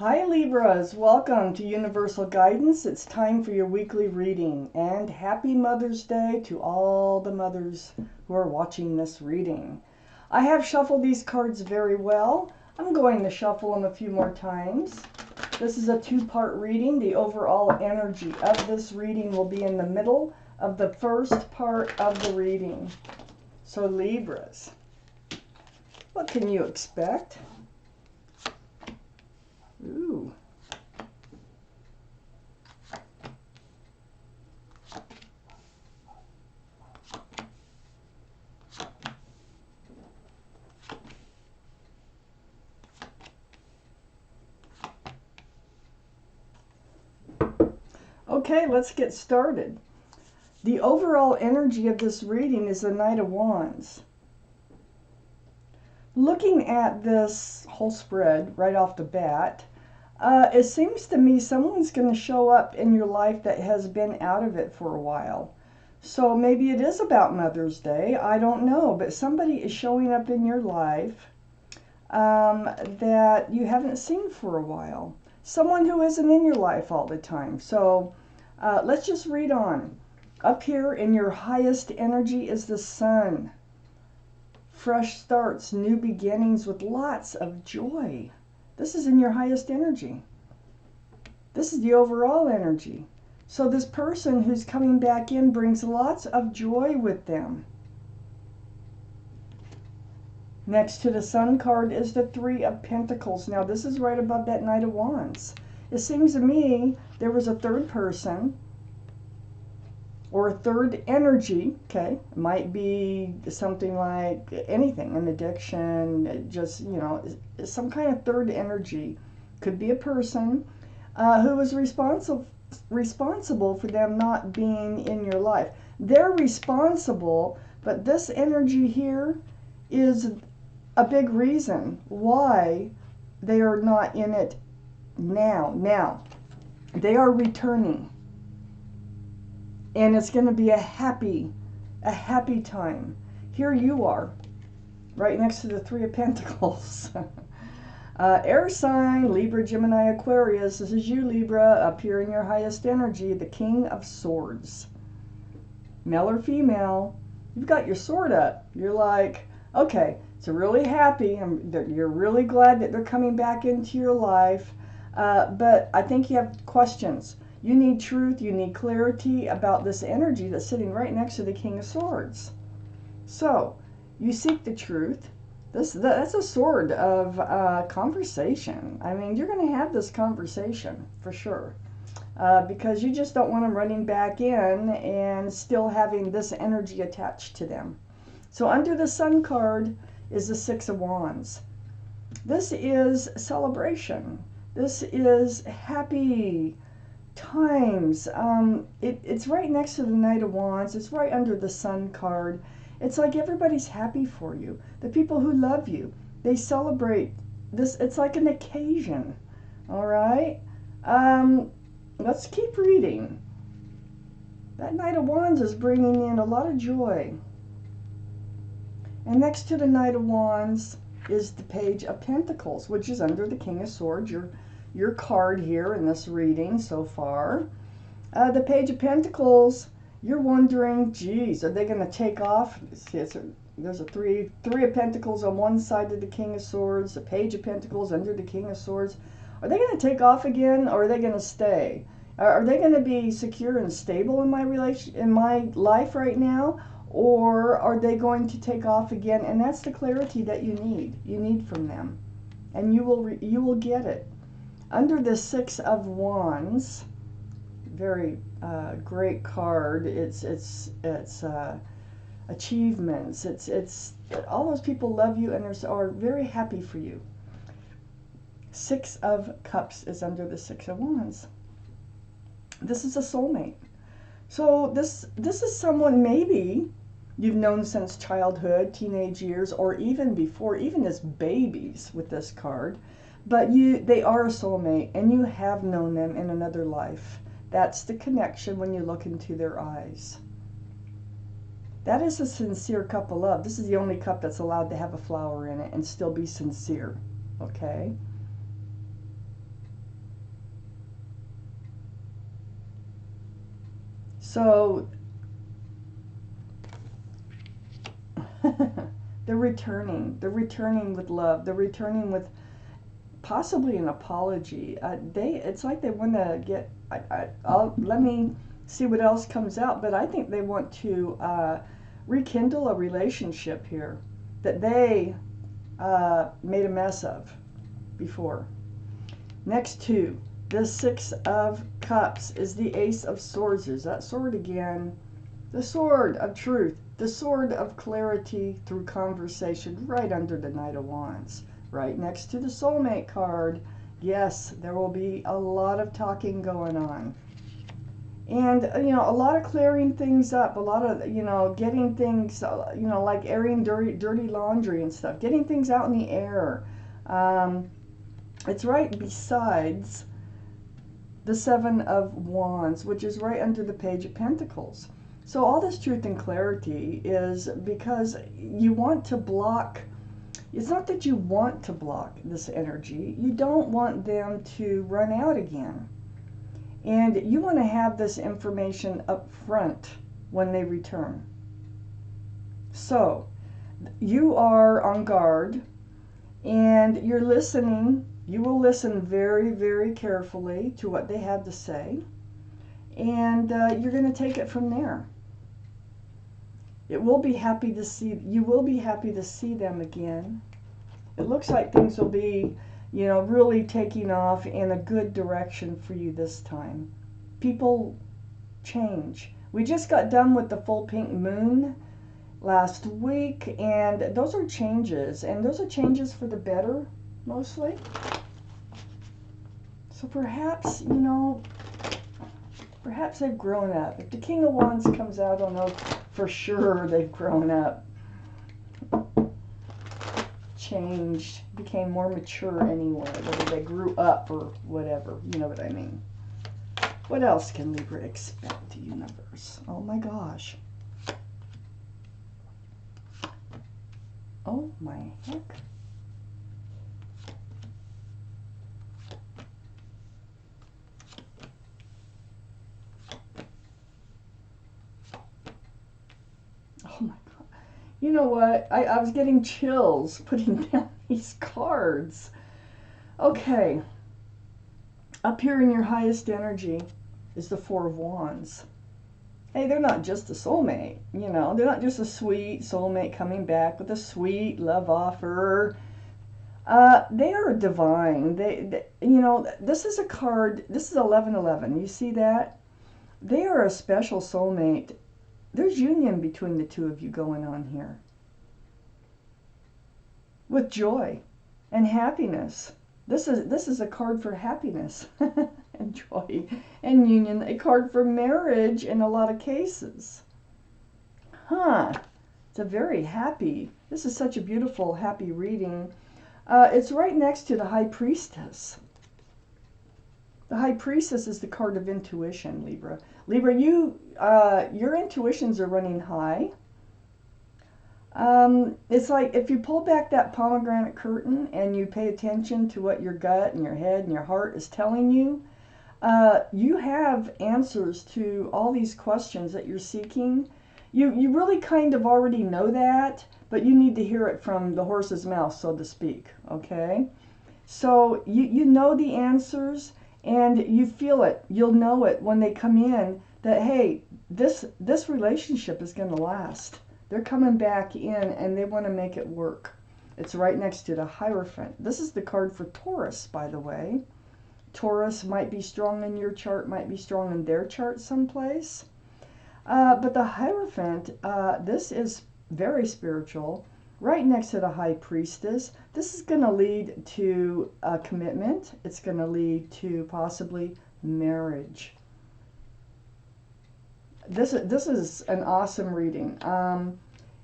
Hi Libras, welcome to Universal Guidance. It's time for your weekly reading, and happy Mother's Day to all the mothers who are watching this reading. I have shuffled these cards very well. I'm going to shuffle them a few more times. This is a two-part reading. The overall energy of this reading will be in the middle of the first part of the reading. So Libras, what can you expect? Ooh. Okay, let's get started. The overall energy of this reading is the Knight of Wands. Looking at this whole spread right off the bat, it seems to me someone's going to show up in your life that has been out of it for a while. So maybe it is about Mother's Day, I don't know, but somebody is showing up in your life that you haven't seen for a while. Someone who isn't in your life all the time. So let's just read on. Up here in your highest energy is the Sun. Fresh starts, new beginnings with lots of joy. This is in your highest energy. This is the overall energy. So this person who's coming back in brings lots of joy with them. Next to the Sun card is the Three of Pentacles. Now this is right above that Knight of Wands. It seems to me there was a third person or a third energy, okay? It might be something like anything, an addiction, just, you know, some kind of third energy. Could be a person who was responsible for them not being in your life. They're responsible, but this energy here is a big reason why they are not in it now. Now, they are returning. And it's going to be a happy time. Here you are, right next to the Three of Pentacles. Air sign, Libra, Gemini, Aquarius. This is you, Libra, up here in your highest energy, the King of Swords. Male or female, you've got your sword up. You're like, okay, so really happy. You're really glad that they're coming back into your life. But I think you have questions. You need truth, you need clarity about this energy that's sitting right next to the King of Swords. So, you seek the truth. That's a sword of conversation. I mean, you're going to have this conversation for sure. Because you just don't want them running back in and still having this energy attached to them. So under the Sun card is the Six of Wands. This is celebration. This is happy times. It's right next to the Knight of Wands. It's right under the Sun card. It's like everybody's happy for you. The people who love you, they celebrate this. It's like an occasion. All right. Let's keep reading. That Knight of Wands is bringing in a lot of joy. And next to the Knight of Wands is the Page of Pentacles, which is under the King of Swords. Your card here in this reading so far. The Page of Pentacles, you're wondering, geez, are they going to take off? See, there's a three of Pentacles on one side of the King of Swords, the Page of Pentacles under the King of Swords. Are they going to take off again, or are they going to stay? Are they going to be secure and stable in my life right now, or are they going to take off again? And that's the clarity that you need. You need from them, and you will get it. Under the Six of Wands, very great card. It's achievements. It's all those people love you and are very happy for you. Six of Cups is under the Six of Wands. This is a soulmate. So this is someone maybe you've known since childhood, teenage years, or even before, even as babies with this card. But they are a soulmate, and you have known them in another life. That's the connection when you look into their eyes. That is a sincere cup of love. This is the only cup that's allowed to have a flower in it and still be sincere. Okay? So they're returning with love. They're returning with possibly an apology. It's like they want to get. Let me see what else comes out. But I think they want to rekindle a relationship here that they made a mess of before. Next to the Six of Cups is the Ace of Swords. Is that sword again? The sword of truth, the sword of clarity through conversation, right under the Knight of Wands, right next to the soulmate card. Yes, there will be a lot of talking going on. And, a lot of clearing things up, a lot of, getting things, like airing dirty laundry and stuff, getting things out in the air. It's right besides the Seven of Wands, which is right under the Page of Pentacles. So all this truth and clarity is because you want to block. It's not that you want to block this energy. You don't want them to run out again. And you want to have this information up front when they return. So you are on guard and you're listening. You will listen very, very carefully to what they have to say. And you're going to take it from there. You will be happy to see them again. It looks like things will be, really taking off in a good direction for you this time. People change. We just got done with the full pink moon last week, and those are changes, and those are changes for the better, mostly. So perhaps, perhaps they've grown up. If the King of Wands comes out, I don't know for sure they've grown up. Changed, became more mature anyway, whether they grew up or whatever, you know what I mean. What else can Libra expect, the universe? Oh my gosh. Oh my heck. Oh my God. You know what? I was getting chills putting down these cards. Okay. Up here in your highest energy is the Four of Wands. Hey, they're not just a soulmate, they're not just a sweet soulmate coming back with a sweet love offer. They are divine. This is a card, this is 1111. You see that? They are a special soulmate. There's union between the two of you going on here. With joy and happiness. This is a card for happiness and joy and union. A card for marriage in a lot of cases. It's a very happy, this is such a beautiful, happy reading. It's right next to the High Priestess. The High Priestess is the card of intuition, Libra. Libra, your intuitions are running high. It's like if you pull back that pomegranate curtain and you pay attention to what your gut and your head and your heart is telling you, you have answers to all these questions that you're seeking. You really kind of already know that, but you need to hear it from the horse's mouth, so to speak, okay? So you know the answers and you feel it. You'll know it when they come in that, hey, this relationship is going to last. They're coming back in and they want to make it work. It's right next to the Hierophant. This is the card for Taurus, by the way. Taurus might be strong in your chart, might be strong in their chart someplace. But the Hierophant, this is very spiritual, right next to the High Priestess. This is going to lead to a commitment. It's going to lead to possibly marriage. This is an awesome reading.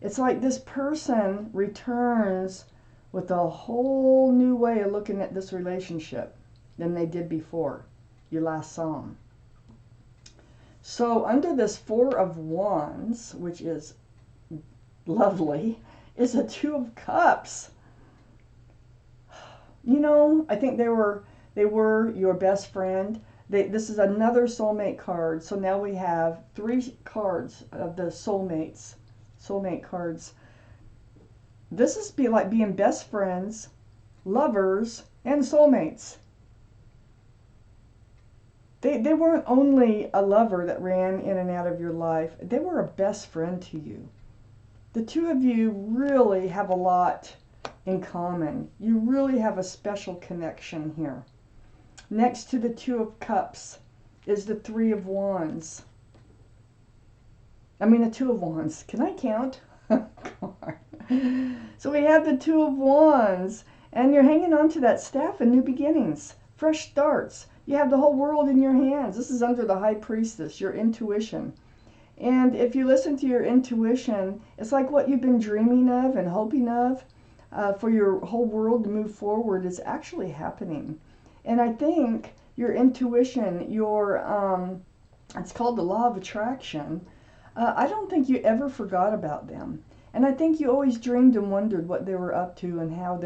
It's like this person returns with a whole new way of looking at this relationship than they did before you last saw them. So under this Four of Wands, which is lovely, is a Two of Cups. I think they were your best friend. This is another soulmate card. So now we have 3 cards of the soulmate cards. This is like being best friends, lovers, and soulmates. They weren't only a lover that ran in and out of your life. They were a best friend to you. The two of you really have a lot in common. You really have a special connection here. Next to the 2 of Cups is the 3 of Wands. I mean the 2 of Wands. Can I count? So we have the 2 of Wands, and you're hanging on to that staff of new beginnings, fresh starts. You have the whole world in your hands. This is under the High Priestess, your intuition. And if you listen to your intuition, it's like what you've been dreaming of and hoping of for your whole world to move forward is actually happening. And I think your intuition, it's called the law of attraction. I don't think you ever forgot about them. And I think you always dreamed and wondered what they were up to and how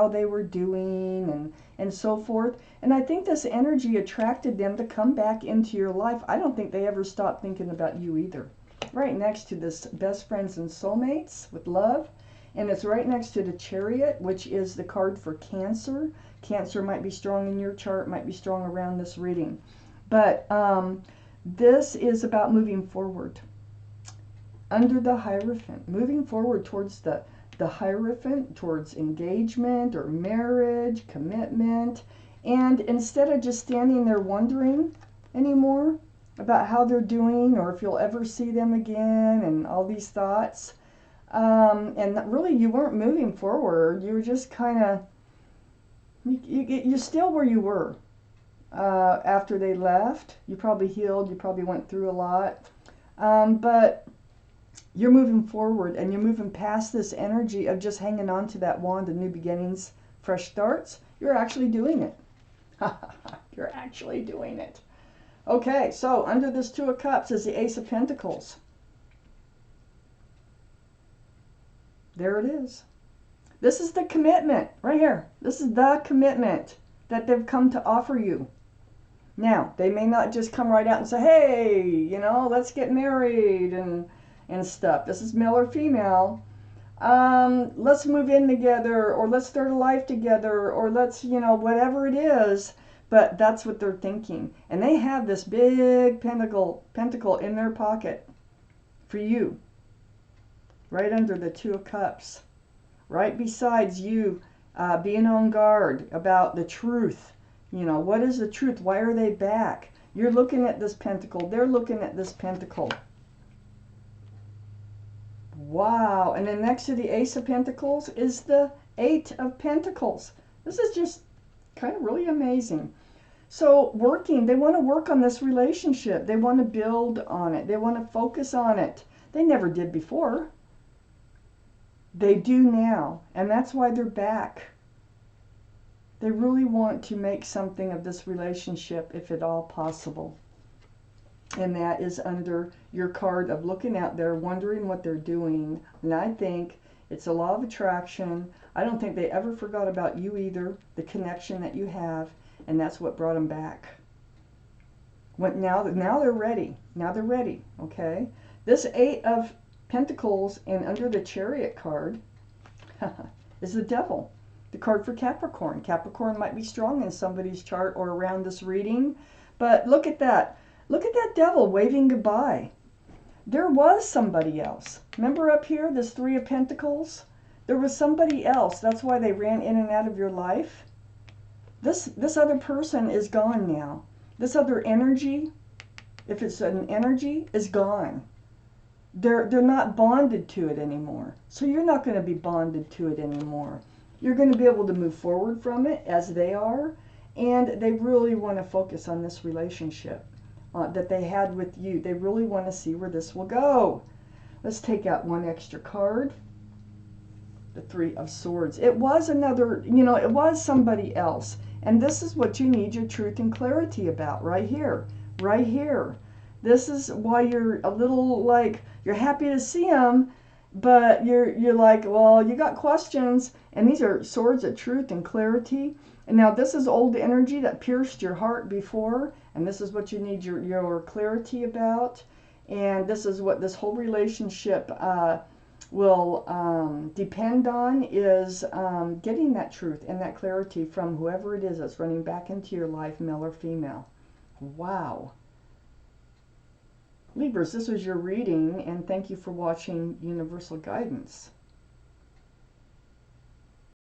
they were doing and so forth. And I think this energy attracted them to come back into your life. I don't think they ever stopped thinking about you either. Right next to this best friends and soulmates with love. And it's right next to the Chariot, which is the card for Cancer. Cancer might be strong in your chart, might be strong around this reading. But this is about moving forward. Under the Hierophant, moving forward towards the Hierophant, towards engagement or marriage, commitment. And instead of just standing there wondering anymore about how they're doing or if you'll ever see them again and all these thoughts, and really you weren't moving forward, you were just kind of, you're still where you were after they left. You probably healed, you probably went through a lot, but you're moving forward and you're moving past this energy of just hanging on to that wand of new beginnings, fresh starts. You're actually doing it. You're actually doing it. Okay, so under this 2 of Cups is the Ace of Pentacles. There it is. This is the commitment right here. This is the commitment that they've come to offer you. Now, they may not just come right out and say, hey, you know, let's get married and stuff. This is male or female. Let's move in together, or let's start a life together, or let's, you know, whatever it is. But that's what they're thinking. And they have this big pentacle in their pocket for you. Right under the 2 of Cups. Right besides you being on guard about the truth. You know, what is the truth? Why are they back? You're looking at this pentacle. They're looking at this pentacle. Wow. And then next to the Ace of Pentacles is the 8 of Pentacles. This is just kind of really amazing. So they want to work on this relationship. They want to build on it. They want to focus on it. They never did before. They do now. And that's why they're back. They really want to make something of this relationship, if at all possible. And that is under your card of looking out there, wondering what they're doing. And I think it's a law of attraction. I don't think they ever forgot about you either, the connection that you have, and that's what brought them back. Now they're ready. Now they're ready, okay? This 8 of Pentacles and under the Chariot card is the Devil, the card for Capricorn. Capricorn might be strong in somebody's chart or around this reading, but look at that. Look at that Devil waving goodbye. There was somebody else. Remember up here, this 3 of Pentacles? There was somebody else. That's why they ran in and out of your life. This other person is gone now. This other energy, if it's an energy, is gone. They're not bonded to it anymore. So you're not going to be bonded to it anymore. You're going to be able to move forward from it as they are. And they really want to focus on this relationship that they had with you. They really want to see where this will go. Let's take out one extra card. The 3 of Swords. It was another, you know, it was somebody else. And this is what you need your truth and clarity about right here. Right here. This is why you're a little like, you're happy to see them, but you're like, well, you got questions. And these are swords of truth and clarity. And now this is old energy that pierced your heart before, and this is what you need your clarity about. And this is what this whole relationship will depend on, is getting that truth and that clarity from whoever it is that's running back into your life, male or female. Wow. Libras, this was your reading, and thank you for watching Universal Guidance.